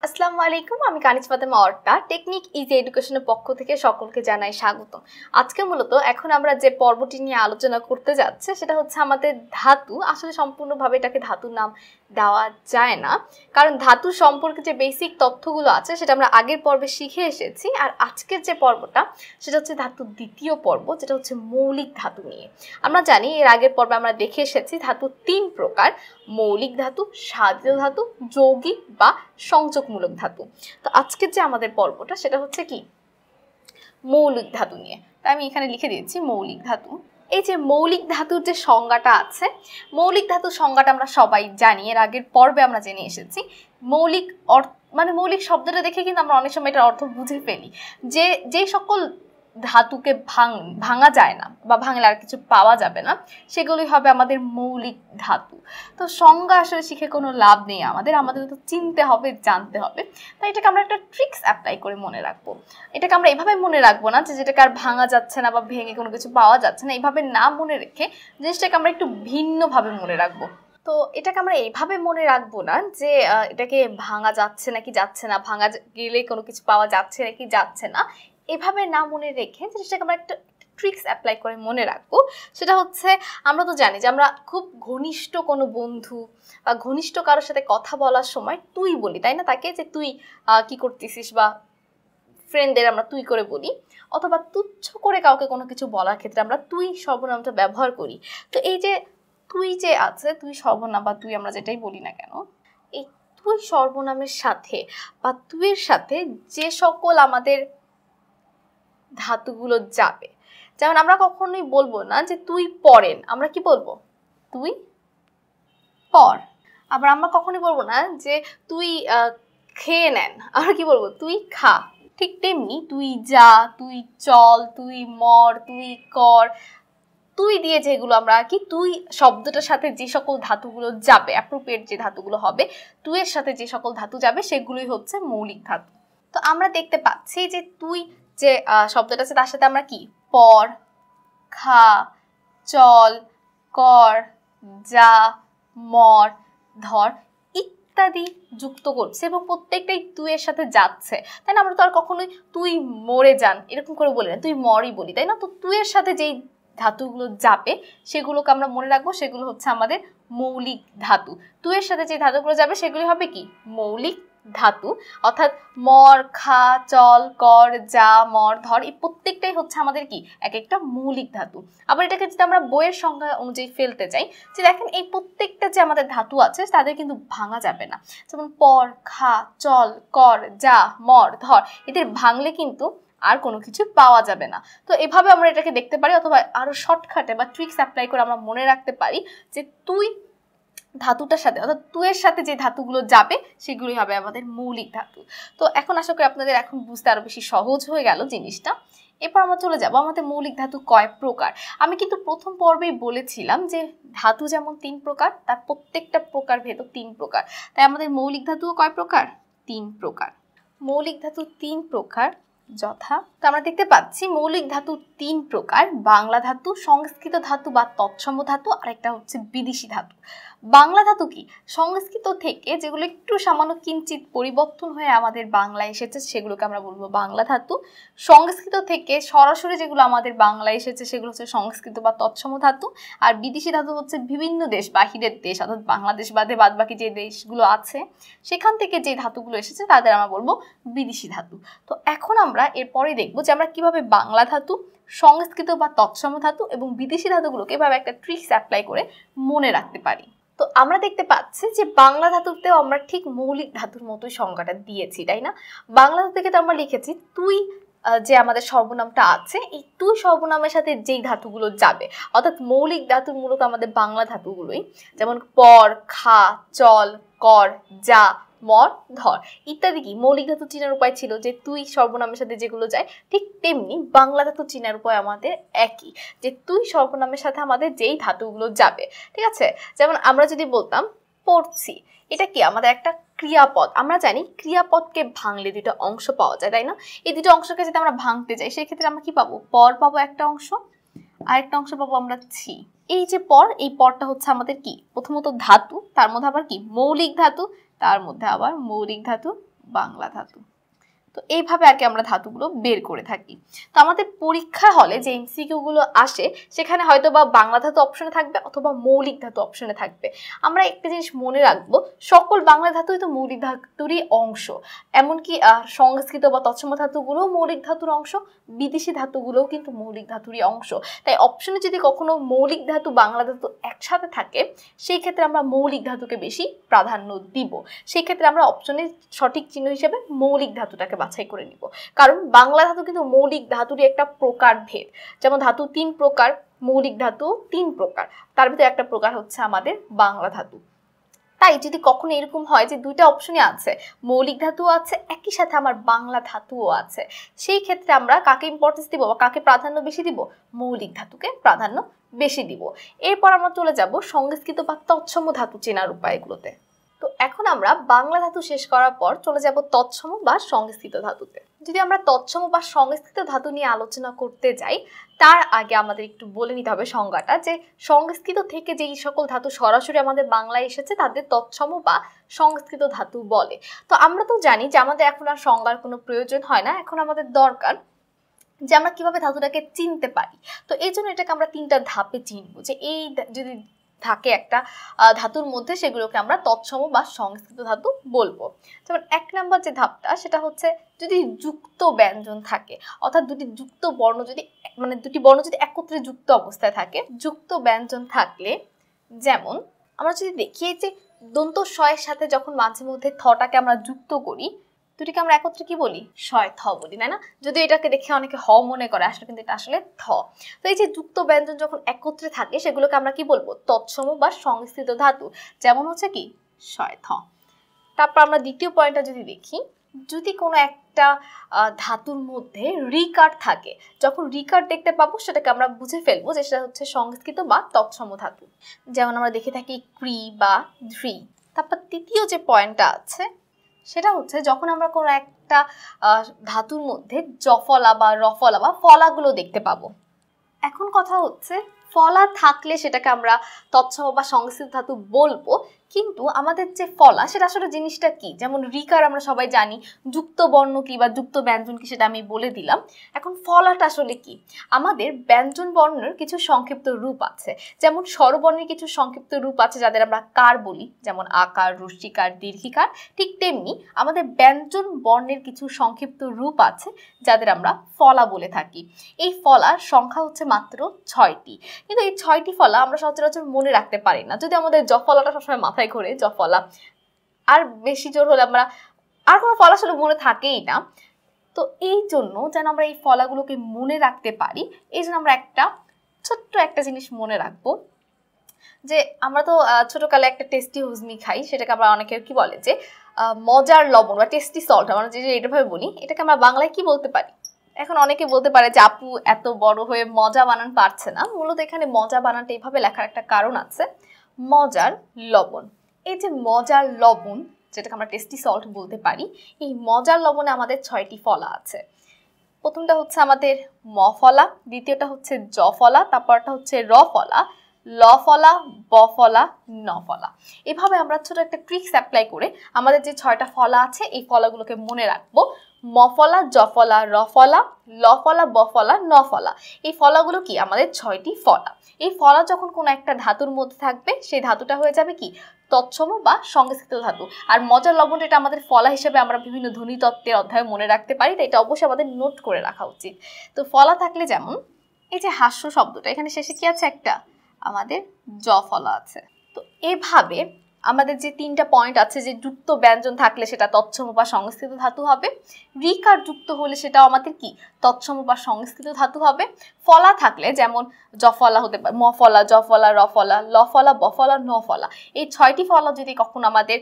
আসসালামু আলাইকুম, আমি কানিজ ফাতেমা অর্টা। টেকনিক ইজি এডুকেশনের পক্ষ থেকে সকলকে জানাই স্বাগতম। আজকে মূলত এখন আমরা যে পর্বটি নিয়ে আলোচনা করতে যাচ্ছি সেটা হচ্ছে আমাদের ধাতু। আসলে সম্পূর্ণভাবে এটাকে ধাতুর নাম দেওয়া যায় না, কারণ ধাতু সম্পর্কে যে বেসিক তথ্যগুলো আছে সেটা আমরা আগের পর্বে শিখে এসেছি। আর আজকের যে পর্বটা সেটা হচ্ছে ধাতুর দ্বিতীয় পর্ব, যেটা হচ্ছে মৌলিক ধাতু নিয়ে। আমরা জানি এর আগের পর্বে আমরা দেখে এসেছি ধাতু তিন প্রকার: মৌলিক ধাতু, স্বাদীয় ধাতু, যৌগিক বা সংযোগমূলক ধাতু। তো আজকের যে আমাদের পর্বটা সেটা হচ্ছে কি মৌলিক ধাতু নিয়ে। তাই আমি এখানে লিখে দিয়েছি মৌলিক ধাতু। এই যে মৌলিক ধাতুর যে সংজ্ঞাটা আছে, মৌলিক ধাতুর সংজ্ঞাটা আমরা সবাই জানি, এর আগের পর্বে আমরা জেনে এসেছি। মৌলিক মানে মৌলিক শব্দটা দেখে কিন্তু আমরা অনেক সময় এটার অর্থ বুঝে ফেলি যে সকল ধাতুকে ভাঙা যায় না বা ভাঙলে আর কিছু পাওয়া যাবে না, সেগুলোই হবে আমাদের মৌলিক ধাতু। তো সংজ্ঞা আসলে শিখে কোনো লাভ নেই, আমাদের তো চিনতে হবে, জানতে হবে। তাই এটাকে আমরা একটা ট্রিক্স অ্যাপ্লাই করে মনে রাখবো। এটাকে আমরা এভাবে মনে রাখবো না যে যেটাকে আর ভাঙা যাচ্ছে না বা ভেঙে কোনো কিছু পাওয়া যাচ্ছে না, এইভাবে না মনে রেখে জিনিসটাকে আমরা একটু ভিন্নভাবে মনে রাখবো। তো এটাকে আমরা এইভাবে মনে রাখবো না যে এটাকে ভাঙা যাচ্ছে নাকি যাচ্ছে না, ভাঙা গেলে কোনো কিছু পাওয়া যাচ্ছে নাকি যাচ্ছে না, এভাবে না মনে রেখে জিনিসটাকে আমরা একটা ট্রিক্স অ্যাপ্লাই করে মনে রাখবো। সেটা হচ্ছে, আমরা তো জানি যে আমরা খুব ঘনিষ্ঠ কোনো বন্ধু বা ঘনিষ্ঠ কারোর সাথে কথা বলার সময় তুই বলি, তাই না? তাকে যে তুই কি করতেছিস, বা ফ্রেন্ডদের আমরা তুই করে বলি, অথবা তুচ্ছ করে কাউকে কোনো কিছু বলার ক্ষেত্রে আমরা তুই সর্বনামটা ব্যবহার করি। তো এই যে তুই যে আছে, তুই সর্বনাম বা তুই আমরা যেটাই বলি না কেন, এই তুই সর্বনামের সাথে বা তুইয়ের সাথে যে সকল আমাদের ধাতুগুলো যাবে, যেমন আমরা কখনোই বলবো না যে তুই পড়েন, আমরা কি বলবো? তুই পড়। আবার আমরা কখনোই বলবো না যে তুই খেয়ে নেন, আমরা কি বলবো? তুই খা। ঠিক তেমনি তুই যা, তুই চল, তুই মর, তুই কর, তুই দিয়ে যেগুলো আমরা কি তুই শব্দটার সাথে যে সকল ধাতুগুলো যাবে, অ্যাপ্রোপ্রিয়েট যে ধাতুগুলো হবে, তুইয়ের সাথে যে সকল ধাতু যাবে সেগুলোই হচ্ছে মৌলিক ধাতু। তো আমরা দেখতে পাচ্ছি যে তুই যে শব্দটা আছে তার সাথে আমরা কি পড়, খা, চল, কর, যা, মর, ধর ইত্যাদি যুক্ত করছে এবং প্রত্যেকটাই তুই এর সাথে যাচ্ছে, তাই না? আমরা তো আর কখনোই তুই মরে যান এরকম করে বলি না, তুই মরই বলি, তাই না? তো তুই এর সাথে যেই ধাতুগুলো যাবে সেগুলোকে আমরা মনে রাখবো, সেগুলো হচ্ছে আমাদের মৌলিক ধাতু। তুই এর সাথে যে ধাতুগুলো যাবে সেগুলি হবে কি মৌলিক ধাতু। অর্থাৎ মর, খা, চল, কর, যা, মর, ধর এই প্রত্যেকটাই হচ্ছে আমাদের কি এক একটা মৌলিক ধাতু। আবার এটাকে যদি আমরা বইয়ের সংখ্যা অনুযায়ী ফেলতে চাই, যে দেখেন এই প্রত্যেকটা যে আমাদের ধাতু আছে তাদের কিন্তু ভাঙা যাবে না। যেমন পর, খা, চল, কর, যা, মর, ধর, এদের ভাঙলে কিন্তু আর কোনো কিছু পাওয়া যাবে না। তো এভাবে আমরা এটাকে দেখতে পারি, অথবা আরো শর্টকাটে বা ট্রিক্স অ্যাপ্লাই করে আমরা মনে রাখতে পারি যে তুই ধাতুটার সাথে, অর্থাৎ তুইয়ের সাথে যে ধাতুগুলো যাবে সেগুলোই হবে আমাদের মৌলিক ধাতু। তো এখন আশা করি আপনাদের এখন বুঝতে আরো বেশি সহজ হয়ে গেল জিনিসটা। এরপর আমরা চলে যাব আমাদের মৌলিক ধাতু কয় প্রকার। আমি কিন্তু প্রথম পর্বেই বলেছিলাম যে ধাতু যেমন তিন প্রকার, তার প্রত্যেকটা প্রকার ভেদ তিন প্রকার। তাই আমাদের মৌলিক ধাতুও কয় প্রকার? তিন প্রকার। মৌলিক ধাতু তিন প্রকার যথা, তো আমরা দেখতে পাচ্ছি মৌলিক ধাতু তিন প্রকার: বাংলা ধাতু, সংস্কৃত ধাতু বা তৎসম ধাতু, আর একটা হচ্ছে বিদেশি ধাতু। বাংলা ধাতু কি সংস্কৃত থেকে যেগুলো একটু সামান্য কিঞ্চিত পরিবর্তন হয়ে আমাদের বাংলায় এসেছে সেগুলোকে আমরা বলবো বাংলা ধাতু। সংস্কৃত থেকে সরাসরি যেগুলো আমাদের বাংলায় এসেছে সেগুলো হচ্ছে সংস্কৃত বা তৎসম ধাতু। আর বিদেশি ধাতু হচ্ছে বিভিন্ন দেশ, বাহিরের দেশ, অর্থাৎ বাংলাদেশ বাদে বাদ বাকি যে দেশগুলো আছে সেখান থেকে যে ধাতুগুলো এসেছে তাদের আমরা বলবো বিদেশি ধাতু। তো এখন আমরা এরপরে দেখবো যে আমরা কিভাবে বাংলা ধাতু, সংস্কৃত বা তৎসম ধাতু এবং বিদেশি ধাতুগুলোকে এভাবে একটা ট্রিক্স অ্যাপ্লাই করে মনে রাখতে পারি। তো আমরা দেখতে পাচ্ছি যে বাংলা ধাতুতেও আমরা ঠিক মৌলিক ধাতুর মতোই সংজ্ঞাটা দিয়েছি, তাই না? বাংলা ধাতু থেকে তো আমরা লিখেছি তুই যে আমাদের সর্বনামটা আছে, এই তুই সর্বনামের সাথে যেই ধাতুগুলো যাবে, অর্থাৎ মৌলিক ধাতু মূলত আমাদের বাংলা ধাতুগুলোই, যেমন পর, খা, চল, কর, যা, মর, ধর ইত্যাদি কি মৌলিক ধাতু চিনার উপায় ছিল যে তুই সর্বনামের সাথে যেগুলো যায়। ঠিক তেমনি বাংলা ধাতু চিনার উপায় আমাদের একই, যে তুই সর্বনামের সাথে আমাদের যেই ধাতুগুলো যাবে। ঠিক আছে? যেমন আমরা যদি বলতাম পড়ছি, এটা কি আমাদের একটা ক্রিয়াপদ। আমরা জানি ক্রিয়াপদকে ভাঙলে দুটো অংশ পাওয়া যায়, তাই না? এই দুটো অংশকে যদি আমরা ভাঙতে যাই সেই ক্ষেত্রে আমরা কি পাবো? পর পাবো একটা অংশ, আরেকটা অংশ পাবো আমরা ছি। এই যে পর, এই পরটা হচ্ছে আমাদের কি প্রথমত ধাতু, তার মধ্যে আবার কি মৌলিক ধাতু, তার মধ্যে আবার মৌলিক ধাতু বাংলা ধাতু। তো এইভাবে আর কি আমরা ধাতুগুলো বের করে থাকি। তো আমাদের পরীক্ষা হলে যে এমসিকিউ গুলো আসে সেখানে হয়তো বা বাংলা ধাতু অপশনে থাকবে অথবা মৌলিক ধাতু অপশনে থাকবে। আমরা একটা জিনিস মনে রাখবো, সকল বাংলা ধাতুই তো মৌলিক ধাতুরই অংশ। এমনকি সংস্কৃত বা তৎসম ধাতুগুলোও মৌলিক ধাতুর অংশ, বিদেশি ধাতুগুলোও কিন্তু মৌলিক ধাতুরই অংশ। তাই অপশনে যদি কখনো মৌলিক ধাতু বাংলা ধাতু একসাথে থাকে সেই ক্ষেত্রে আমরা মৌলিক ধাতুকে বেশি প্রাধান্য দিব। সেই ক্ষেত্রে আমরা অপশনের সঠিক চিহ্ন হিসেবে মৌলিক ধাতুটাকে বাছাই করে নিব। কারণ বাংলা ধাতু কিন্তু মৌলিক ধাতুরই একটা প্রকারভেদ। যেমন ধাতু 3 প্রকার, মৌলিক ধাতু 3 প্রকার, তার ভিতরে একটা প্রকার হচ্ছে আমাদের বাংলা ধাতু। তাই যদি কখনো এরকম হয় যে দুইটা অপশনই আছে, মৌলিক ধাতুও আছে একই সাথে আমার বাংলা ধাতুও আছে, সেই ক্ষেত্রে আমরা কাকে ইম্পর্টেন্স দিব বা কাকে প্রাধান্য বেশি দিব? মৌলিক ধাতুকে প্রাধান্য বেশি দিব। এরপর আমরা চলে যাব সংস্কৃত বা তৎসম ধাতু চেনার উপায়গুলোতে। তো এখন আমরা বাংলা ধাতু শেষ করার পর চলে যাব তৎসম বা সংস্কৃত ধাতুতে। যদি আমরা তৎসম বা সংস্কৃত ধাতু নিয়ে আলোচনা করতে যাই তার আগে আমাদের একটু বলে নিতে হবে সংজ্ঞাটা, যে সংস্কৃত থেকে যেই সকল ধাতু সরাসরি আমাদের বাংলায় এসেছে তাদের তৎসম বা সংস্কৃত ধাতু বলে। তো আমরা তো জানি যে আমাদের এখন আর সংজ্ঞার কোনো প্রয়োজন হয় না, এখন আমাদের দরকার যে আমরা কিভাবে ধাতুটাকে চিনতে পারি। তো এই জন্য এটাকে আমরা 3টা ধাপে চিনবো, যে এই যদি থাকে একটা ধাতুর মধ্যে সেগুলোকে আমরা তৎসম বা সংস্কৃত ধাতু বলবো। যেমন 1 নম্বর যে ধাপটা সেটা হচ্ছে যদি যুক্ত ব্যঞ্জন থাকে, অর্থাৎ দুটি যুক্ত বর্ণ যদি দুটি বর্ণ যদি একত্রে যুক্ত অবস্থায় থাকে, যুক্ত ব্যঞ্জন থাকলে, যেমন আমরা যদি দেখি যে দন্ত শয়ের সাথে যখন মাঝে মধ্যে থটাকে আমরা যুক্ত করি, দুটিকে আমরা একত্রে কি বলি? শয় থ বলি, তাই না? যদি এটাকে দেখে অনেকে হ মনে করে, আসলে কিন্তু এটা আসলে থ। তো এই যে যুক্ত ব্যঞ্জন যখন একত্রে থাকে সেগুলোকে আমরা কি বলবো? তৎসম বা সংস্কৃত ধাতু। যেমন হচ্ছে কি শয় থ। তারপর আমরা দ্বিতীয় পয়েন্টটা যদি দেখি, যদি কোনো একটা ধাতুর মধ্যে রিকার থাকে, যখন রিকার দেখতে পাবো সেটাকে আমরা বুঝে ফেলবো যে সেটা হচ্ছে সংস্কৃত বা তৎসম ধাতু। যেমন আমরা দেখে থাকি ক্রি বা ধ্রি। তারপর তৃতীয় যে পয়েন্টটা আছে সেটা হচ্ছে যখন আমরা কোনো একটা ধাতুর মধ্যে জফলা বা রফলা বা ফলাগুলো দেখতে পাবো। এখন কথা হচ্ছে ফলা থাকলে সেটাকে আমরা তৎসম বা সংস্কৃত ধাতু বলবো, কিন্তু আমাদের যে ফলা সেটা আসলে জিনিসটা কি? যেমন রিকার আমরা সবাই জানি, যুক্ত বর্ণ কি বা যুক্ত ব্যঞ্জন কি সেটা আমি বলে দিলাম। এখন ফলাটা আসলে কি? আমাদের ব্যঞ্জন বর্ণের কিছু সংক্ষিপ্ত রূপ আছে, যেমন স্বরবর্ণের কিছু সংক্ষিপ্ত রূপ আছে যাদের আমরা কার বলি, যেমন আকার, রস্যিকার, দীর্ঘিকার। ঠিক তেমনি আমাদের ব্যঞ্জন বর্ণের কিছু সংক্ষিপ্ত রূপ আছে যাদের আমরা ফলা বলে থাকি। এই ফলার সংখ্যা হচ্ছে মাত্র 6টি, কিন্তু এই 6টি ফলা আমরা সচরাচর মনে রাখতে পারি না। যদি আমাদের জফলাটা সবসময় মাথায় ঘোরে, জফলা, আর বেশি জোর হলে আমরা আর কোনো ফলা আসলে মনে থাকেই না। তো এই জন্য যেন আমরা এই ফলাগুলোকে মনে রাখতে পারি, এই জন্য আমরা ছোট্ট একটা জিনিস মনে রাখবো, যে আমরা তো ছোটকালে একটা টেস্টি হুজমি খাই, সেটাকে আমরা অনেকে কি বলে যে মজার লবণ বা টেস্টি সল্ট, আমরা যে এটাভাবে বলি, এটাকে আমরা বাংলায় কি বলতে পারি? এখন অনেকে বলতে পারে যে আপু এত বড় হয়ে মজা বানান পারছে না। মূলত এখানে মজা বানানটা এইভাবে লেখার একটা কারণ আছে, মজার লবণ। এই যে মজার লবণ, যেটাকে আমরা টেস্টি সল্ট বলতে পারি, এই মজার লবণে আমাদের 6টি ফলা আছে। প্রথমটা হচ্ছে আমাদের ম ফলা, দ্বিতীয়টা হচ্ছে জ ফলা, তারপরটা হচ্ছে র ফলা, ল ফলা, ব ফলা, ন ফলা। এভাবে আমরা ছোট একটা ট্রিক্স অ্যাপ্লাই করে আমাদের যে 6টা ফলা আছে এই ফলাগুলোকে মনে রাখবো। ম ফলা, জ ফলা, র ফলা, ল ফলা, ব ফলা, ন ফলা। এই ফলাগুলো কি? আমাদের 6টি ফলা। এই ফলা যখন কোনো একটা ধাতুর মধ্যে থাকবে সেই ধাতুটা হয়ে যাবে কি? তৎসম বা সংস্কৃত ধাতু। আর মজার লবণ এটা আমাদের ফলা হিসেবে আমরা বিভিন্ন ধ্বনিতত্ত্বের অধ্যায়ে মনে রাখতে পারি, তাই এটা অবশ্যই আমাদের নোট করে রাখা উচিত। তো ফলা থাকলে যেমন এই যে হাস্য শব্দটা, এখানে শেষে কি আছে? একটা আমাদের জ ফলা আছে। তো এভাবে আমাদের যে 3টা পয়েন্ট আছে, যে যুক্ত ব্যঞ্জন থাকলে সেটা তৎসম বা সংস্কৃত ধাতু হবে, রিকার যুক্ত হলে সেটাও আমাদের কি? তৎসম বা সংস্কৃত ধাতু হবে। ফলা থাকলে যেমন জফলা হতে পারে, ম ফলা, জ ফলা, র ফলা, ল ফলা, ব ফলা, ন ফলা। এই 6টি ফলা যদি কখনো আমাদের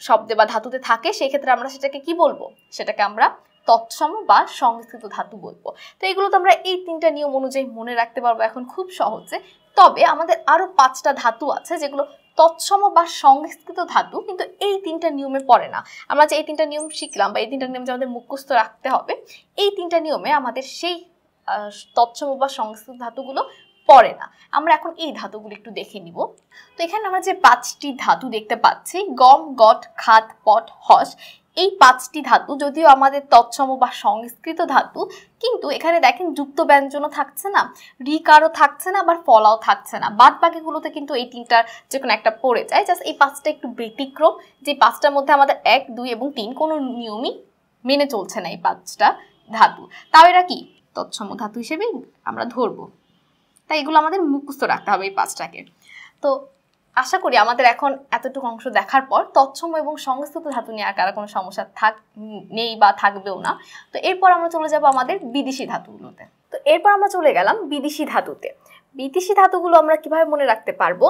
শব্দে বা ধাতুতে থাকে সেক্ষেত্রে আমরা সেটাকে কি বলবো? সেটাকে আমরা তৎসম বা সংস্কৃত ধাতু বলবো। তো এগুলো তো আমরা এই 3টা নিয়ম অনুযায়ী মনে রাখতে পারবো এখন খুব সহজে। তবে আমাদের আরো 5টা ধাতু আছে যেগুলো তৎসম বা সংস্কৃত ধাতু, কিন্তু এই 3টা নিয়মে পড়ে না। আমরা যে এই 3টা নিয়ম শিখলাম বা এই 3টা নিয়ম যে আমাদের মুখস্থ রাখতে হবে, এই 3টা নিয়মে আমাদের সেই তৎসম বা সংস্কৃত ধাতুগুলো পড়ে না। আমরা এখন এই ধাতুগুলো একটু দেখে নিব। তো এখানে আমরা যে 5টি ধাতু দেখতে পাচ্ছি, গম, গট, খাত, পট, হস, এই 5টি ধাতু যদিও আমাদের তৎসম বা সংস্কৃত ধাতু, কিন্তু এখানে দেখেন যুক্ত ব্যঞ্জনও থাকছে না, রিকারও থাকছে না, আবার ফলাও থাকছে না। বাদ বাকিগুলোতে কিন্তু এই 3টার যে কোনো একটা পড়ে যায়। জাস্ট এই 5টা একটু ব্যতিক্রম, যে 5টার মধ্যে আমাদের 1, 2 এবং 3 কোনো নিয়মই মেনে চলছে না এই 5টা ধাতু। তাও এরা কি তৎসম ধাতু হিসেবে আমরা ধরবো, তাই এগুলো আমাদের মুখস্থ রাখতে হবে এই 5টাকে। তো আশা করি আমাদের এখন এতটুকু অংশ দেখার পর তৎসম এবং সংস্কৃত ধাতু নিয়ে আর কোনো সমস্যা নেই বা থাকবেও না। তো এরপর আমরা চলে যাব আমাদের বিদেশি ধাতুগুলোতে। তো এরপর আমরা চলে গেলাম বিদেশি ধাতুতে। বিদেশি ধাতুগুলো আমরা কিভাবে মনে রাখতে পারবো?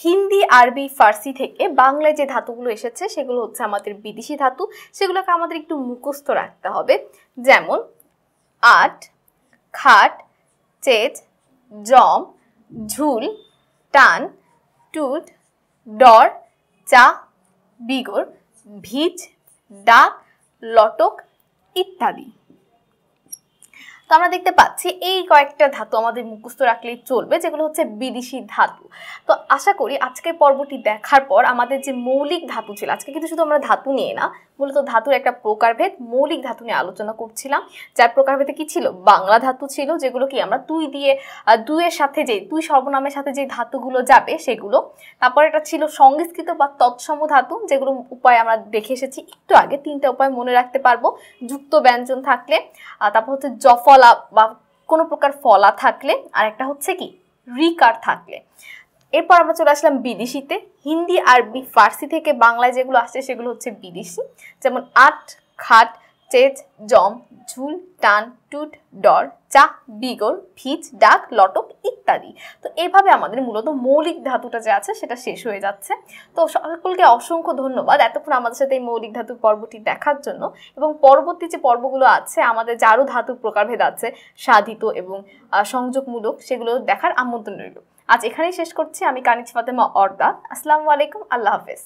হিন্দি, আরবি, ফার্সি থেকে বাংলায় যে ধাতুগুলো এসেছে সেগুলো হচ্ছে আমাদের বিদেশি ধাতু, সেগুলোকে আমাদের একটু মুখস্থ রাখতে হবে। যেমন আট, খাট, চেচ, জম, ঝুল, টান, টুট, ডর, চা, বিগর, ভিজ, ডাক, লটক ইত্যাদি। তো আমরা দেখতে পাচ্ছি এই কয়েকটা ধাতু আমাদের মুখস্থ রাখলেই চলবে, যেগুলো হচ্ছে বিদেশি ধাতু। তো আশা করি আজকের পর্বটি দেখার পর আমাদের যে মৌলিক ধাতু ছিল, আজকে কিন্তু শুধু আমরা ধাতু নিয়ে না, মূলত ধাতুর একটা প্রকারভেদ মৌলিক ধাতু নিয়ে আলোচনা করছিলাম। যার প্রকারভেদে কি ছিল? বাংলা ধাতু ছিল, যেগুলো কি আমরা দুইয়ের সাথে যে দুই সর্বনামের সাথে যে ধাতুগুলো যাবে সেগুলো। তারপর এটা ছিল সংস্কৃত বা তৎসম ধাতু, যেগুলো উপায় আমরা দেখে এসেছি একটু আগে। 3টা উপায় মনে রাখতে পারবো, যুক্ত ব্যঞ্জন থাকলে, তারপর হচ্ছে জফলা বা কোনো প্রকার ফলা থাকলে, আর একটা হচ্ছে কি রিকার থাকলে। এরপর আমরা চলে আসলাম বিদেশিতে। হিন্দি, আরবি, ফার্সি থেকে বাংলায় যেগুলো আসছে সেগুলো হচ্ছে বিদেশি, যেমন আট, খাট, চেচ, জম, ঝুল, টান, টুট, ডর, চা, বিগর, ভিজ, ডাক, লটক ইত্যাদি। তো এইভাবে আমাদের মূলত মৌলিক ধাতুটা যে আছে সেটা শেষ হয়ে যাচ্ছে। তো সকলকে অসংখ্য ধন্যবাদ এতক্ষণ আমাদের সাথে এই মৌলিক ধাতুর পর্বটি দেখার জন্য। এবং পরবর্তী যে পর্বগুলো আছে আমাদের যে আরও ধাতুর প্রকারভেদ আছে, সাধিত এবং সংযোগমূলক, সেগুলো দেখার আমন্ত্রণ রইল। আজ এখানেই শেষ করছি। আমি কানিজ ফাতেমা অর্দা। আসসালামু আলাইকুম, আল্লাহ হাফেজ।